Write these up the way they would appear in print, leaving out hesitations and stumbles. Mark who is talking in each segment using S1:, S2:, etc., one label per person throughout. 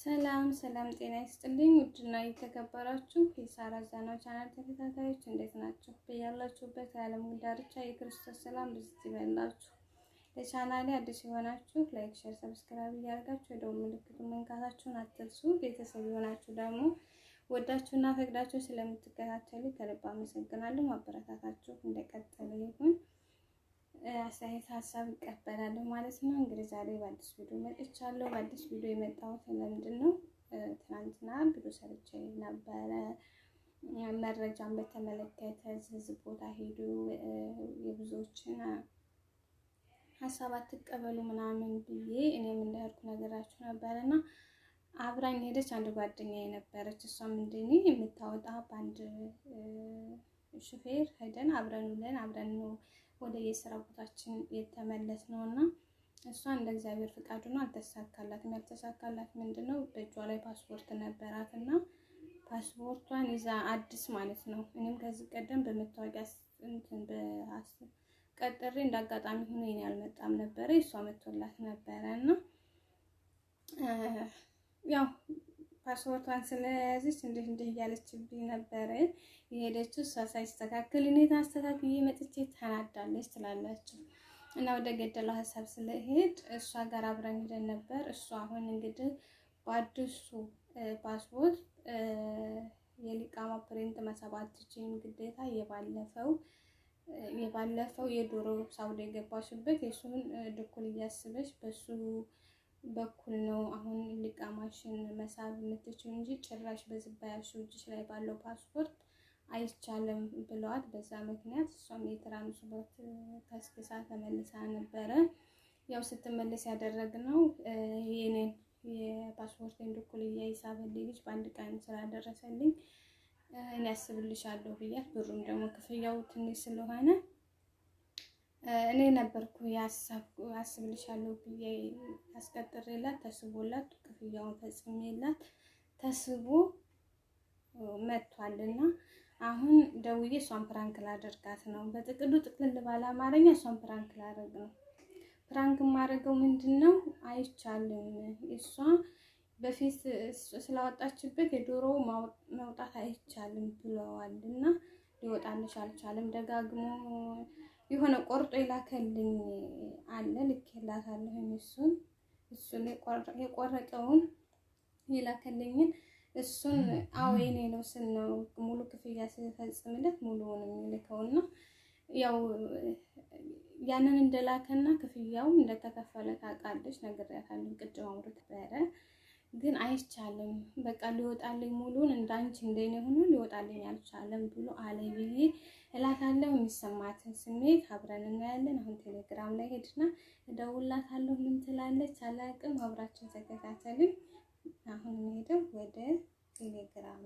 S1: ሰላም ጤና ይስጥልኝ ውድና የተከበራችሁ የሳራ ዛናው ቻናል ተከታታዮች እንዴት ናችሁ? በያላችሁበት የዓለም ዳርቻ የክርስቶስ ሰላም ብዝት ይበላችሁ። ለቻናሌ አዲስ የሆናችሁ ላይክ፣ ሼር፣ ሰብስክራይብ እያደረጋችሁ የደወል ምልክቱን መንካታችሁን አትርሱ። ቤተሰብ የሆናችሁ ደግሞ ወዳችሁና ፈቅዳችሁ ስለምትከታተሉ ከልብ አመሰግናለሁ። ማበረታታችሁ እንደቀጠለ ይሁን። አስተያየት ሀሳብ ይቀበላል ማለት ነው። እንግዲህ ዛሬ በአዲስ ቪዲዮ መጥቻለሁ። በአዲስ ቪዲዮ የመጣሁት ለምንድን ነው? ትናንትና ቪዲዮ ሰርቼ ነበረ መረጃን በተመለከተ ህዝብ ቦታ ሄዱ የብዙዎችን ሀሳብ አትቀበሉ ምናምን ብዬ እኔም እንደሄድኩ ነገራችሁ ነበርና አብራኝ ሄደች አንድ ጓደኛዬ ነበረች። እሷም እንደኔ የምታወጣ ባንድ ሹፌር ሄደን አብረን ውለን አብረን ነው ወደ የሥራ ቦታችን የተመለስ ነውና እሷ እንደ እግዚአብሔር ፍቃድ ነው አልተሳካላትም። ያልተሳካላት ምንድነው? በእጇ ላይ ፓስፖርት ነበራትና ፓስፖርቷን ይዛ አዲስ ማለት ነው። እኔም ከዚህ ቀደም በመታወቂያ ቀጥሬ እንዳጋጣሚ ሆኖ እኔ አልመጣም ነበር፣ እሷ መጥቶላት ነበርና ያው ፓስፖርቷን ስለያዘች እንዲህ እያለችብኝ ነበር የሄደችው። እሷ ሳይስተካከል እኔ ታስተካክዬ መጥቼ ተናዳለች ትላላችሁ። እና ወደ ገደለው ሀሳብ ስለሄድ እሷ ጋር አብረን ሄደን ነበር። እሷ አሁን እንግዲህ በአዲሱ ፓስፖርት የሊቃማ ፕሪንት መሰባትችን ግዴታ የባለፈው የዶሮ ሳውዲ የገባሽበት የሱን ድኩል እያስበሽ በሱ በኩል ነው አሁን ሊቃማሽን መሳብ የምትችል እንጂ ጭራሽ በዝባያሽ እጅሽ ላይ ባለው ፓስፖርት አይቻልም ብለዋት። በዛ ምክንያት እሷም የትራንስፖርት ከስክሳ ተመልሳ ነበረ። ያው ስትመለስ ያደረግነው የኔን የፓስፖርቴን ድኩል እያይሳበልኝ ልጅ በአንድ ቀን ስላደረሰልኝ እኔ ያስብልሻለሁ ብያት፣ ብሩም ደግሞ ክፍያው ትንሽ ስለሆነ እኔ ነበርኩ ያስብልሻለሁ ብዬ አስቀጥሬላት ተስቦላት ክፍያውን ፈጽሜላት ተስቦ መጥቷልና አሁን ደውዬ እሷን ፕራንክ ላደርጋት ነው። በጥቅሉ ጥቅልል ባለ አማርኛ እሷን ፕራንክ ላደርግ ነው። ፕራንክ ማድረገው ምንድነው? አይቻልም እሷ በፊት ስላወጣችበት የዶሮ ማውጣት አይቻልም ብለዋልና ሊወጣልሽ አልቻለም። ደጋግሞ የሆነ ቆርጦ ይላከልኝ አለ ልኬላታለሁ። እሱን የቆረጠውን ይላከልኝን እሱን አወይኔ ነው ስነው ሙሉ ክፍያ ሲፈጽምለት ሙሉውን የሚልከውና ያው ያንን እንደላከና ክፍያው እንደተከፈለ ታውቃለች። ነግሬያታለሁ ቅድም አውርት በረ ግን አይቻልም በቃ ሊወጣልኝ ሙሉን እንዳንቺ እንደኔ ሆኖ ሊወጣልኝ አልቻለም ብሎ አለኝ ብዬ እላታለሁ። የሚሰማትን ስሜት አብረን እናያለን። አሁን ቴሌግራም ላይ ሄድና እደውልላታለሁ። ምን ትላለች አላውቅም። አብራችን ተከታተልን። አሁን ሄደው ወደ ቴሌግራም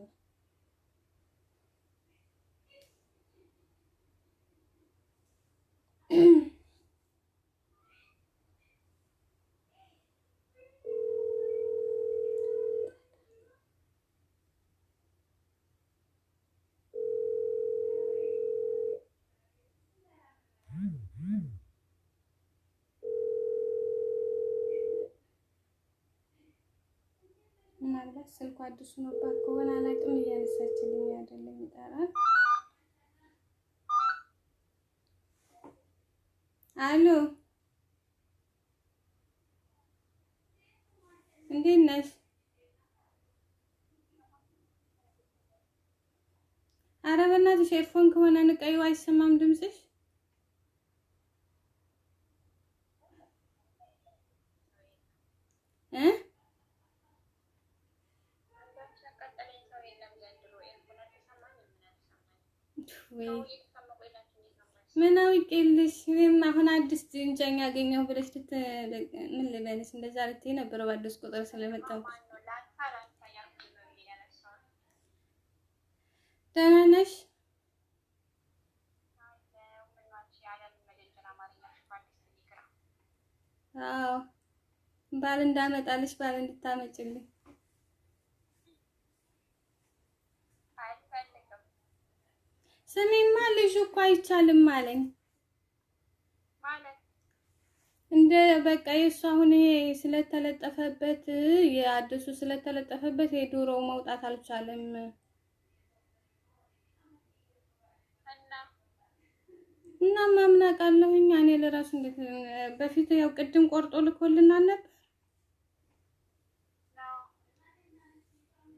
S1: ምናልባት ስልኳ አዲስ ሆኖባት ከሆነ አላውቅም። እያነሳችልኝ አይደለም። ይጠራል። አሎ እንዴት ነሽ? ኧረ በእናትሽ ኤርፎን ከሆነ ንቀዩ፣ አይሰማም ድምፅሽ። ምን አውቄልሽ? እኔም አሁን አዲስ እንጃኝ ያገኘው ብለሽ ምን ልበልሽ? እንደዛ ልትይ ነበር በአዲስ ቁጥር ስለመጣሁ። ደህና ነሽ? አዎ ባል እንዳመጣልሽ ባል እንድታመጭልኝ ስሚማ ልጅ እኮ አይቻልም አለኝ። እንደ በቃ የሱ አሁን ይሄ ስለተለጠፈበት የአዲሱ ስለተለጠፈበት የድሮው መውጣት አልቻለም። እና ማምን አውቃለሁኝ እኔ ለራሱ እንዴት በፊት ያው ቅድም ቆርጦ ልኮልናል ነበር።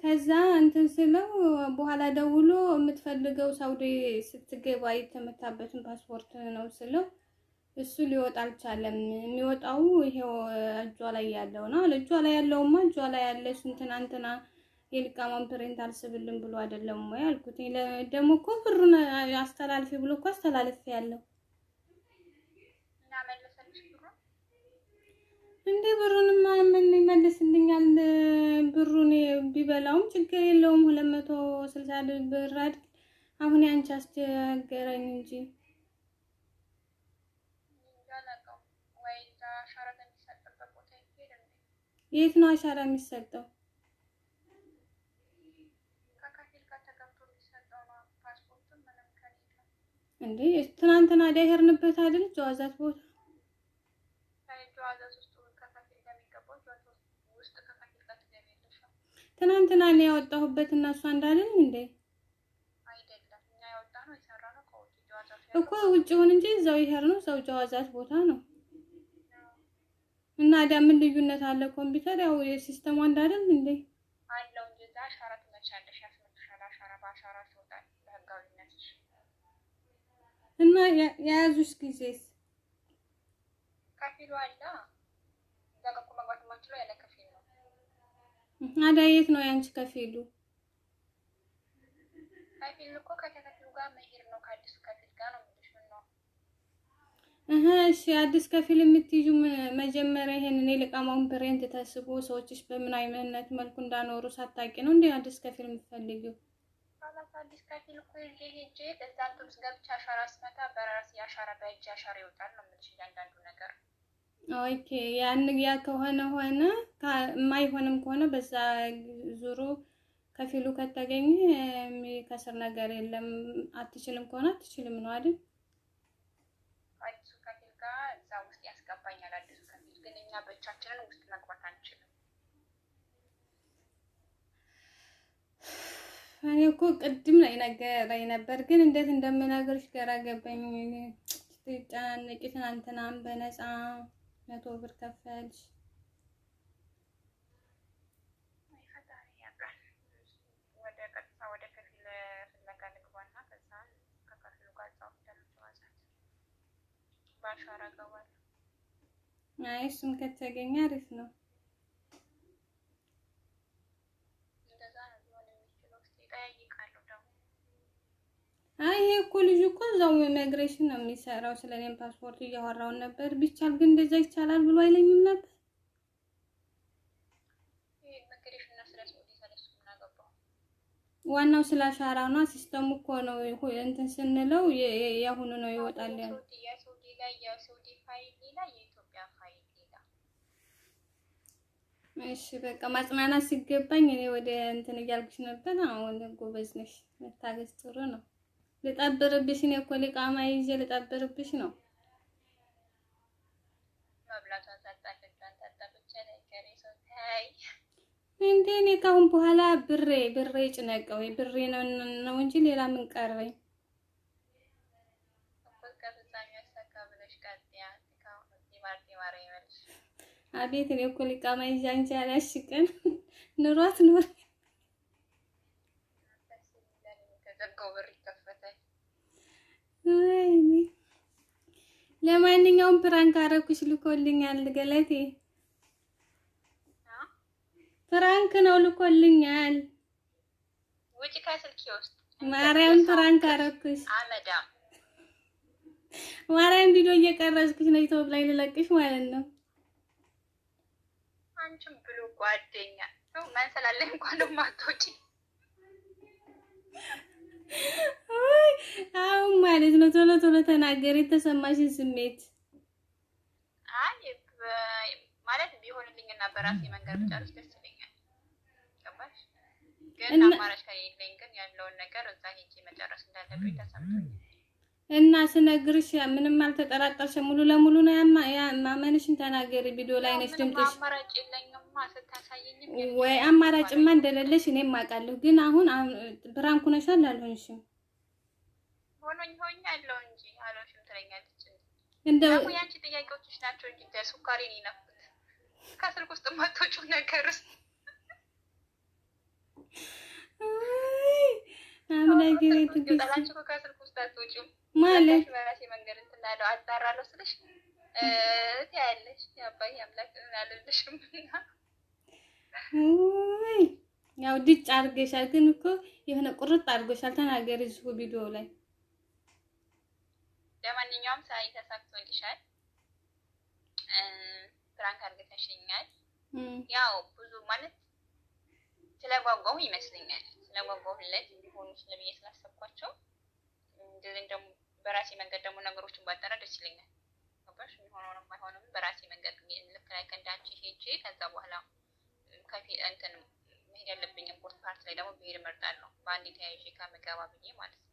S1: ከዛ እንትን ስለው በኋላ ደውሎ የምትፈልገው ሳውዲ ስትገባ የተመታበትን ፓስፖርት ነው ስለው እሱ ሊወጣ አልቻለም። የሚወጣው ይሄው እጇ ላይ ያለው ነው። እጇ ላይ ያለውማ እጇ ላይ ያለሽ እንትና የልቃማን ፕሪንት አልስብልም ብሎ አይደለም ወይ አልኩት። ደግሞ እኮ ብሩን አስተላልፊ ብሎ እኮ አስተላልፊ ያለው
S2: እና መለሰልሽ ብሩ
S1: እንዴ? ብሩንማ ምን ይመልስልኛል? ብሩን ቢበላውም ችግር የለውም 260 ብር አይደል? አሁን ያንቺ አስቸገረኝ እንጂ የት ነው አሻራ የሚሰጠው? እንዴ ትናንትና ዳይሄርንበት አይደል? ጀዋዛት ቦታ ትናንትና ነው ያወጣሁበት እና እሷ እንዳልን እንዴ
S2: አይደለም እኛ ያወጣነው የሰራነው ከውጭ ጀዋዛት
S1: እኮ ውጭውን እንጂ እዛው ይሄር ነው እዛው ጀዋዛት ቦታ ነው። እና ምን ልዩነት አለ? ኮምፒውተር ያው የሲስተሙ አንድ አይደል እንዴ?
S2: አለው እንጂ እዛ አሻራ ትመቻለሽ፣ ያስመጥሻል። አሻራ በአሻራ ትወጣል በህጋዊነትሽ።
S1: እና የያዙሽ ጊዜስ
S2: ከፊሉ አለ እዛ ጋር እኮ መግባት የማትችለው ያለ ከፊል ነው።
S1: አዳየት ነው ያንቺ ከፊሉ?
S2: ከፊል እኮ ከተከፊሉ ጋር መሄድ ነው። ከአዲሱ ከፊል ጋር ነው የምልሽ። ምን ነው
S1: እሺ አዲስ ከፊል የምትይዙ መጀመሪያ ይሄንን የልቃማውን ፕሪንት ተስቦ ሰዎችሽ በምን አይነት መልኩ እንዳኖሩ ሳታቂ ነው እንዴ አዲስ ከፊል የምትፈልጊው?
S2: አዲስ ከፊል እኮ ይዤ ሄጄ እዛ እንትን ውስጥ ገብቼ አሻራ ስመታ በራሴ አሻራ በእጅ አሻራ ይወጣል ነው የምልሽ እያንዳንዱ ነገር።
S1: ኦኬ ያ ከሆነ ሆነ የማይሆንም ከሆነ በዛ ዙሩ ከፊሉ ከተገኘ የሚከስር ነገር የለም። አትችልም ከሆነ አትችልም ነው አይደል?
S2: አዲሱ ከፊል ጋር እዛ ውስጥ ያስገባኛል። አዲሱ ከፊል ግን እኛ ብቻችንን ውስጥ መግባት አንችልም።
S1: እኔ እኮ ቅድም ላይ ነገረኝ ነበር ግን እንዴት እንደምነግርሽ ግራ ገባኝ። ትጨናነቂ ትናንትናም በነፃ 100 ብር ከፈልሽ።
S2: ፈጣሪ ያውቃል። ወደ ቀጥታ ወደ ከፊል ፍለጋ ልግባና ከዛ ከከፊሉ ጋር ጻፍ ተነስተዋዛት ባሻራ ገባል።
S1: አይ እሱም ከተገኘ አሪፍ ነው። አይ እኮ ልጅ እኮ እዛው ኢሚግሬሽን ነው የሚሰራው። ስለኔም ፓስፖርት እያወራውን ነበር። ቢቻል ግን እንደዛ ይቻላል ብሎ አይለኝም ነበር።
S2: ኢሚግሬሽን እና ስለሱ ዲዛይን ምናገባው
S1: ዋናው ስለ አሻራው ነው። ሲስተሙ እኮ ነው እንትን ስንለው ያሁኑ ነው ይወጣል ያለው።
S2: የሳውዲ ላይ የሳውዲ ፋይል ሌላ የኢትዮጵያ ፋይል ሌላ።
S1: እሺ በቃ ማጽናናት ሲገባኝ እኔ ወደ እንትን እያልኩሽ ነበር። አሁን ጎበዝ ነሽ። መታገስ ጥሩ ነው። ልጠብርብሽ ነው እኮ ልቃማ ይዤ ልጠብርብሽ ነው።
S2: መብላቷ ታጣለች አንታጣለች ነገር ይሰጣይ
S1: እንዴ እኔ ካሁን በኋላ ብሬ ጭነቀው ብሬ ነው እንጂ ሌላ ምን ቀረኝ? አቤት እኔ እኮ ልቃማ ይዤ አንቺ ያላሽቀን ኑሯት ኑር ለማንኛውም ፕራንክ አረኩሽ ልኮልኛል። ገለቴ ፕራንክ ነው ልኮልኛል።
S2: ውጪ ከስልኪ ውስጥ
S1: ማርያም ፕራንክ አረኩሽ።
S2: አመዳም
S1: ማርያም ቪዲዮ እየቀረጽኩሽ ነው ዩቲዩብ ላይ ልለቅሽ ማለት ነው።
S2: አንቺም ብሎ ጓደኛ ነው ማንሰላለኝ እንኳን ማትወጪ
S1: አሁን ማለት ነው ቶሎ ቶሎ ተናገሪ የተሰማሽን ስሜት።
S2: አይ ማለት ቢሆንልኝና በራሴ መንገድ ብጨርስ ደስ ይለኛል። ገባሽ? ግን አማራጭ ከሌለኝ ግን ያለውን ነገር እዛ ሄጄ መጨረስ እንዳለብኝ ተሰምቶኛል።
S1: እና ስነግርሽ ምንም አልተጠራጠርሽ ሙሉ ለሙሉ ነው ማመንሽን ተናገሪ። ቪዲዮ ላይ ነሽ ድምፅሽ
S2: አማራጭ የለኝማ ስታሳየኝም
S1: ወይ አማራጭማ እንደሌለሽ እኔም አውቃለሁ። ግን አሁን ብራንኩ ነሻል አልሆንሽም
S2: ሆኛለሁ እንጂ አልሆንሽም ትለኛለች።
S1: እንደው
S2: ያንቺ ጥያቄዎችሽ ናቸው እንጂ ሱካሬን ይነኩት ከስልክ ውስጥ ማትወጪው ነገርስ
S1: አምላኬ
S2: ጠላችሁ ከስልክ ውስጥ አትወጪም
S1: ማለት
S2: በራሴ መንገድ እንትናለው አጣራለሁ ስልሽ ያለሽ ያባይ አምላክ አልልሽም።
S1: ያው ድጭ አድርገሻል። ግን እኮ የሆነ ቁርጥ አድርገሻል። ተናገሪ እዚሁ ቪዲዮ ላይ።
S2: ለማንኛውም ሳይ ተሳክቶልሻል። ፍራንክ አድርገሽኛል። ያው ብዙ ማለት ስለጓጓሁ ይመስለኛል ስለጓጓሁለት ሊሆኑ ስለብዬ ስላሰብኳቸው እንደዚህ ደግሞ በራሴ መንገድ ደግሞ ነገሮችን ባጠራ ደስ ይለኛል። ገባሽ? የሚሆነው ነው የማይሆነው በራሴ መንገድ ልክ ላይ ከእንዳንቺ ሄጄ ከዛ በኋላ ከፊት እንትን መሄድ ያለብኝ ኢምፖርት ፓርት ላይ ደግሞ ብሄድ እመርጣለሁ። በአንዴ ተያይዤ ከምገባ ብዬ ማለት ነው።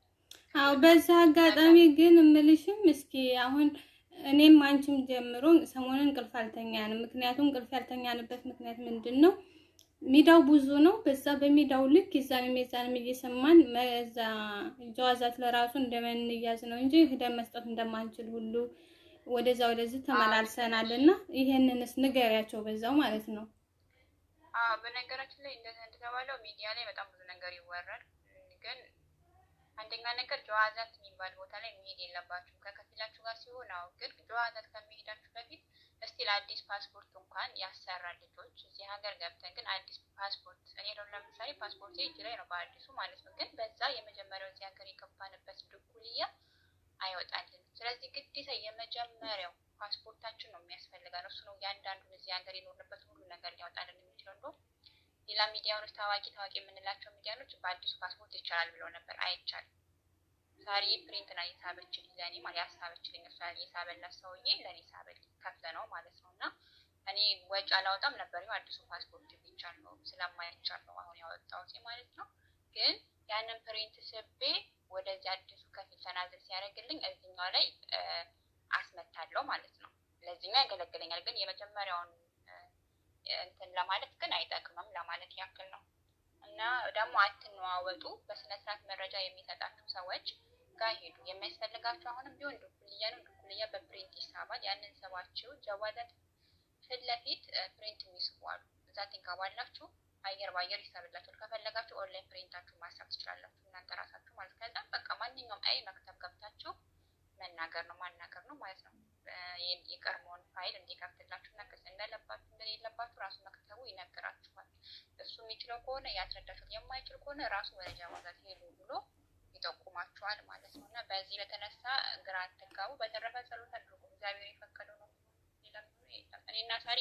S1: አዎ በዛ አጋጣሚ ግን እምልሽም እስኪ አሁን እኔም አንቺም ጀምሮ ሰሞኑን እንቅልፍ አልተኛንም። ምክንያቱም እንቅልፍ ያልተኛንበት ምክንያት ምንድነው? ሚዳው ብዙ ነው። በዛ በሚዳው ልክ ይዛንም እየሰማን መዛ ጀዋዛት ለራሱ እንደምንያዝ ነው እንጂ ሄደን መስጠት እንደማንችል ሁሉ ወደዛ ወደዚህ ተመላልሰናልና ይሄንንስ ንገሪያቸው በዛው ማለት ነው።
S2: በነገራችን ላይ እንደተባለው ሚዲያ ላይ በጣም ብዙ ነገር ይወራል። ግን አንደኛ ነገር ጀዋዛት የሚባል ቦታ ላይ መሄድ የለባችሁም ከከፊላችሁ ጋር ሲሆን ግን ጀዋዛት ከመሄዳችሁ በፊት እስቲ ለአዲስ ፓስፖርት እንኳን ያሰራል ልጆች እዚህ ሀገር ገብተን ግን አዲስ ፓስፖርት እኔ ደግሞ ለምሳሌ ፓስፖርት እጅ ላይ ነው በአዲሱ ማለት ነው። ግን በዛ የመጀመሪያው እዚህ ሀገር የገባንበት ድኩልያ አይወጣልን። ስለዚህ ግዴታ የመጀመሪያው ፓስፖርታችን ነው የሚያስፈልጋል። እሱ ነው እያንዳንዱን እዚህ ሀገር የኖርንበት ሁሉ ነገር ሊያወጣልን የሚችለው። እንደው ሌላ ሚዲያዎች ታዋቂ የምንላቸው ሚዲያኖች በአዲሱ ፓስፖርት ይቻላል ብለው ነበር። አይቻልም። ዛሬ ፕሪንት ላይ ሳበችልኝ ለኔ ማለት ያሳበችልኝ እሷ የሳበላት ሰውዬ ለኔ ሳበል ከፍለ ነው ማለት ነው። እና እኔ ወጪ አላወጣም ነበር። ይኸው አዲሱ ፓስፖርት ብቻ ነው ስለማይቻል ነው አሁን ያወጣሁት ማለት ነው። ግን ያንን ፕሪንት ስቤ ወደዚህ አዲሱ ከፊል ተናዘል ሲያደርግልኝ እዚህኛው ላይ አስመታለሁ ማለት ነው። ለዚህኛው ያገለግለኛል። ግን የመጀመሪያውን እንትን ለማለት ግን አይጠቅምም ለማለት ያክል ነው። እና ደግሞ አትነዋወጡ። በስነ ስርዓት መረጃ የሚሰጣችሁ ሰዎች ጋር ሄዱ። የሚያስፈልጋችሁ አሁንም ቢሆን ድኩልያ ነው። ድኩልያ በፕሪንት ይሳባል። ያንን ሰባችሁ ጀዋዛት ፊት ለፊት ፕሪንት የሚስቡ አሉ። እዛ ትንካባላችሁ። አየር ባየር ይሳብላችሁ። ከፈለጋችሁ ኦንላይን ፕሪንታችሁ ማሳብ ትችላላችሁ እናንተ ራሳችሁ ማለት ከዛ በቃ ማንኛውም መክተብ ገብታችሁ ማናገር ነው ማለት ነው። የቀድሞውን ፋይል እንዲከፍትላችሁ እና ክስ እንዳለባችሁ እንደሌለባችሁ ራሱ መክተቡ ይነግራችኋል። እሱ የሚችለው ከሆነ ያስረዳችኋል። የማይችል ከሆነ ራሱ ወደ ጀዋዛት ሄዱ ብሎ ይጠቁማችኋል ማለት ነው። እና በዚህ በተነሳ ግራ አትጋቡ። በተረፈ ጸሎት አድርጉ። እግዚአብሔር የፈቀደው ነው። እኔና ሳሪ